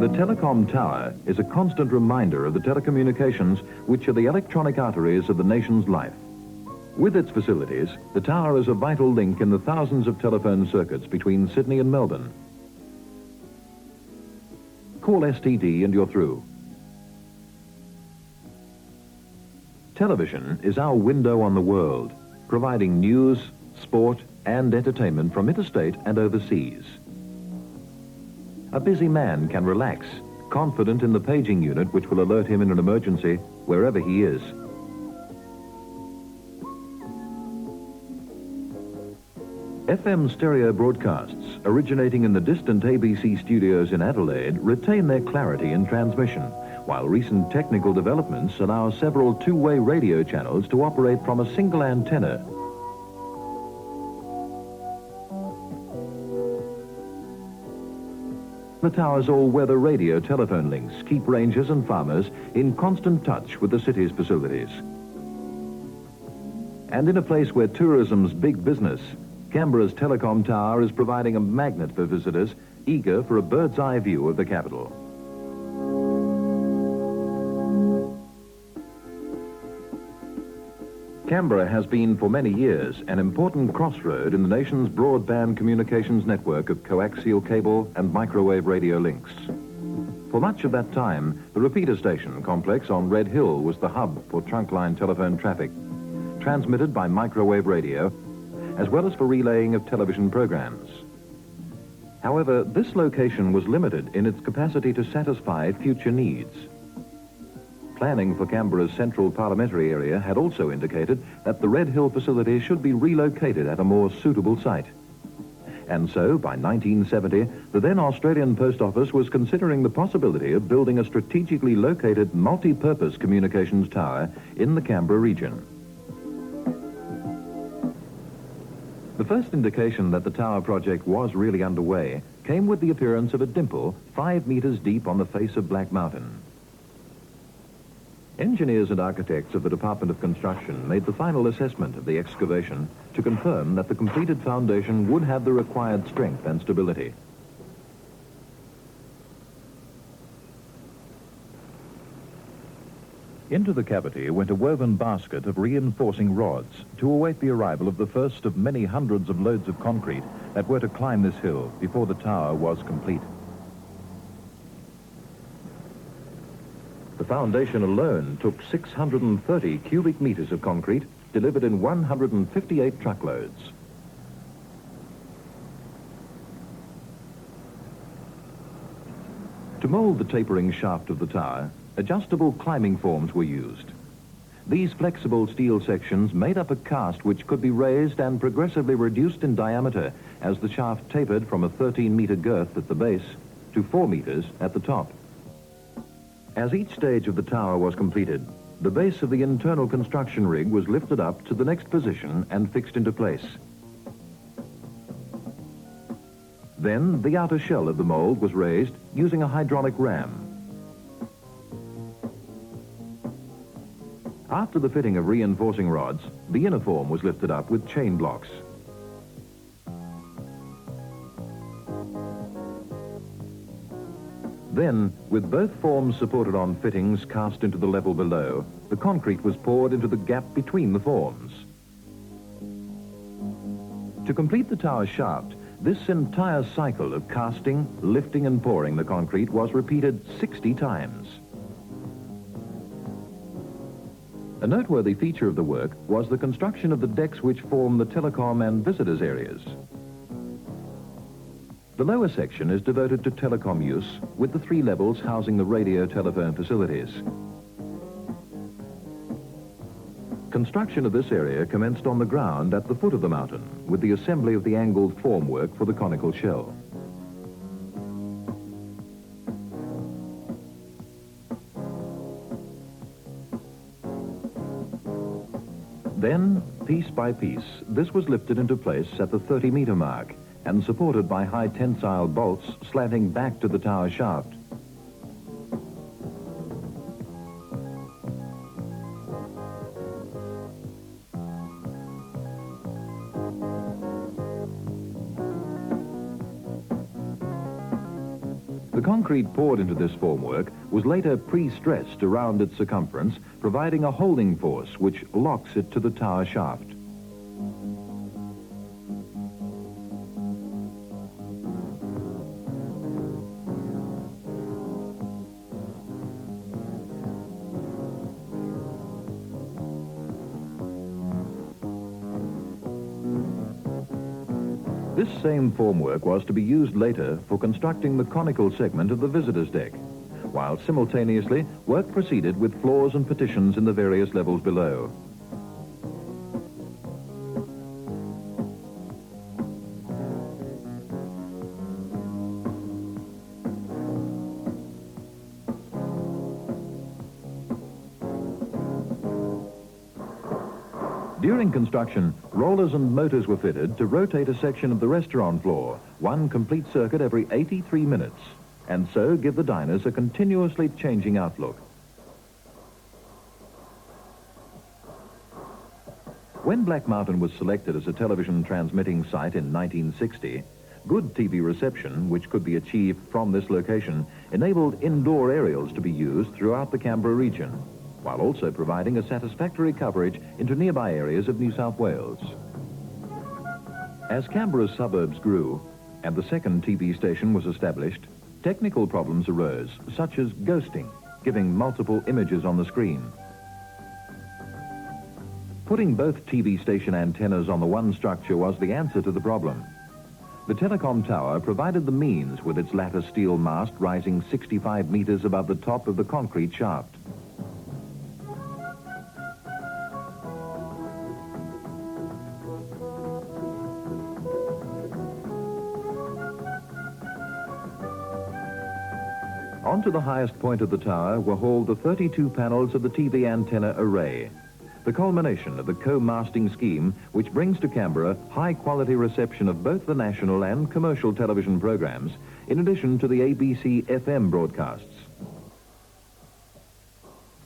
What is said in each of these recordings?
The telecom tower is a constant reminder of the telecommunications which are the electronic arteries of the nation's life. With its facilities, the tower is a vital link in the thousands of telephone circuits between Sydney and Melbourne. Call STD and you're through. Television is our window on the world, providing news, sport and entertainment from interstate and overseas. A busy man can relax, confident in the paging unit which will alert him in an emergency wherever he is. FM stereo broadcasts originating in the distant ABC studios in Adelaide retain their clarity in transmission, while recent technical developments allow several two-way radio channels to operate from a single antenna. The tower's all-weather radio telephone links keep rangers and farmers in constant touch with the city's facilities. And in a place where tourism's big business, Canberra's telecom tower is providing a magnet for visitors eager for a bird's-eye view of the capital. Canberra has been for many years an important crossroad in the nation's broadband communications network of coaxial cable and microwave radio links. For much of that time, the repeater station complex on Red Hill was the hub for trunkline telephone traffic, transmitted by microwave radio, as well as for relaying of television programs. However, this location was limited in its capacity to satisfy future needs. Planning for Canberra's central parliamentary area had also indicated that the Red Hill facility should be relocated at a more suitable site. And so, by 1970, the then Australian Post Office was considering the possibility of building a strategically located multi-purpose communications tower in the Canberra region. The first indication that the tower project was really underway came with the appearance of a dimple 5 meters deep on the face of Black Mountain. Engineers and architects of the Department of Construction made the final assessment of the excavation to confirm that the completed foundation would have the required strength and stability. Into the cavity went a woven basket of reinforcing rods to await the arrival of the first of many hundreds of loads of concrete that were to climb this hill before the tower was complete. The foundation alone took 630 cubic meters of concrete, delivered in 158 truckloads. To mold the tapering shaft of the tower, adjustable climbing forms were used. These flexible steel sections made up a cast which could be raised and progressively reduced in diameter as the shaft tapered from a 13-meter girth at the base to 4 meters at the top. As each stage of the tower was completed, the base of the internal construction rig was lifted up to the next position and fixed into place. Then the outer shell of the mold was raised using a hydraulic ram. After the fitting of reinforcing rods, the inner form was lifted up with chain blocks. Then, with both forms supported on fittings cast into the level below, the concrete was poured into the gap between the forms. To complete the tower shaft, this entire cycle of casting, lifting and pouring the concrete was repeated 60 times. A noteworthy feature of the work was the construction of the decks which form the telecom and visitors areas. The lower section is devoted to telecom use, with the 3 levels housing the radio telephone facilities. Construction of this area commenced on the ground at the foot of the mountain, with the assembly of the angled formwork for the conical shell. Then, piece by piece, this was lifted into place at the 30-meter mark and supported by high tensile bolts slanting back to the tower shaft. The The concrete poured into this formwork was later pre-stressed around its circumference, providing a holding force which locks it to the tower shaft. This same formwork was to be used later for constructing the conical segment of the visitor's deck, while simultaneously work proceeded with floors and partitions in the various levels below. During construction, rollers and motors were fitted to rotate a section of the restaurant floor, one complete circuit every 83 minutes, and so give the diners a continuously changing outlook. When Black Mountain was selected as a television transmitting site in 1960, good TV reception, which could be achieved from this location, enabled indoor aerials to be used throughout the Canberra region, while also providing a satisfactory coverage into nearby areas of New South Wales. As Canberra's suburbs grew and the second TV station was established, technical problems arose, such as ghosting, giving multiple images on the screen. Putting both TV station antennas on the one structure was the answer to the problem. The telecom tower provided the means with its lattice steel mast rising 65 meters above the top of the concrete shaft. Onto the highest point of the tower were hauled the 32 panels of the TV antenna array, the culmination of the co-masting scheme which brings to Canberra high-quality reception of both the national and commercial television programs, in addition to the ABC FM broadcasts.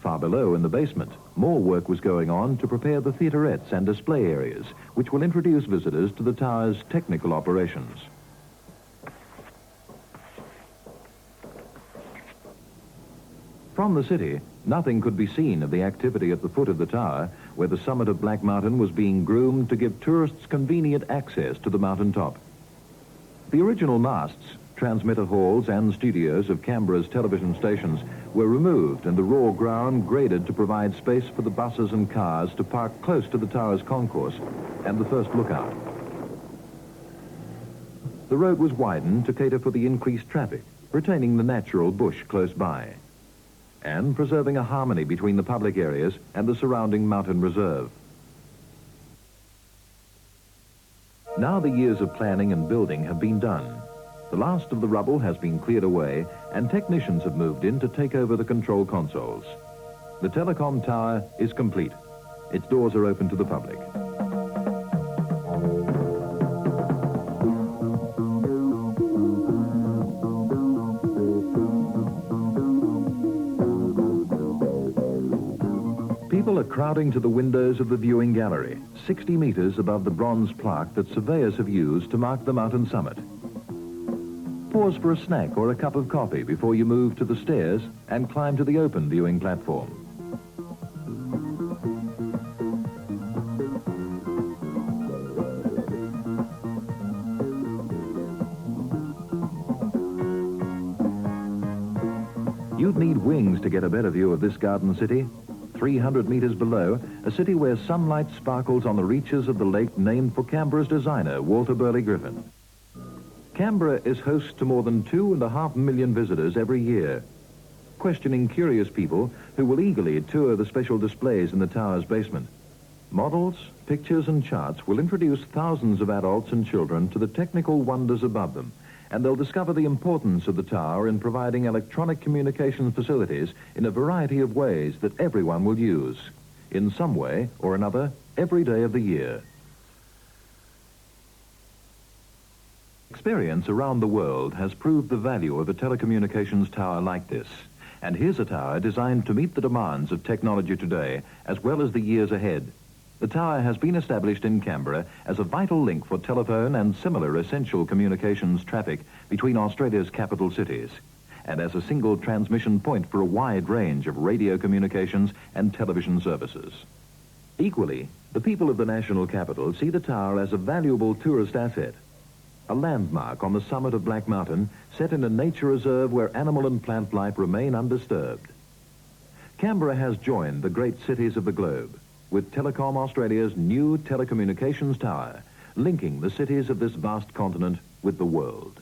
Far below in the basement, more work was going on to prepare the theaterettes and display areas, which will introduce visitors to the tower's technical operations. From the city, nothing could be seen of the activity at the foot of the tower, where the summit of Black Mountain was being groomed to give tourists convenient access to the mountain top. The original masts, transmitter halls and studios of Canberra's television stations were removed and the raw ground graded to provide space for the buses and cars to park close to the tower's concourse and the first lookout. The road was widened to cater for the increased traffic, retaining the natural bush close by, and preserving a harmony between the public areas and the surrounding mountain reserve. Now the years of planning and building have been done. The last of the rubble has been cleared away and technicians have moved in to take over the control consoles. The telecom tower is complete. Its doors are open to the public. People are crowding to the windows of the viewing gallery, 60 meters above the bronze plaque that surveyors have used to mark the mountain summit. Pause for a snack or a cup of coffee before you move to the stairs and climb to the open viewing platform. You'd need wings to get a better view of this garden city. 300 meters below, a city where sunlight sparkles on the reaches of the lake named for Canberra's designer, Walter Burley Griffin. Canberra is host to more than 2.5 million visitors every year, questioning curious people who will eagerly tour the special displays in the tower's basement. Models, pictures and charts will introduce thousands of adults and children to the technical wonders above them, and they'll discover the importance of the tower in providing electronic communication facilities in a variety of ways that everyone will use, in some way or another, every day of the year. Experience around the world has proved the value of a telecommunications tower like this, and here's a tower designed to meet the demands of technology today as well as the years ahead. The tower has been established in Canberra as a vital link for telephone and similar essential communications traffic between Australia's capital cities. and as a single transmission point for a wide range of radio communications and television services. Equally, the people of the national capital see the tower as a valuable tourist asset, a landmark on the summit of Black Mountain set in a nature reserve where animal and plant life remain undisturbed. Canberra has joined the great cities of the globe with Telecom Australia's new telecommunications tower, linking the cities of this vast continent with the world.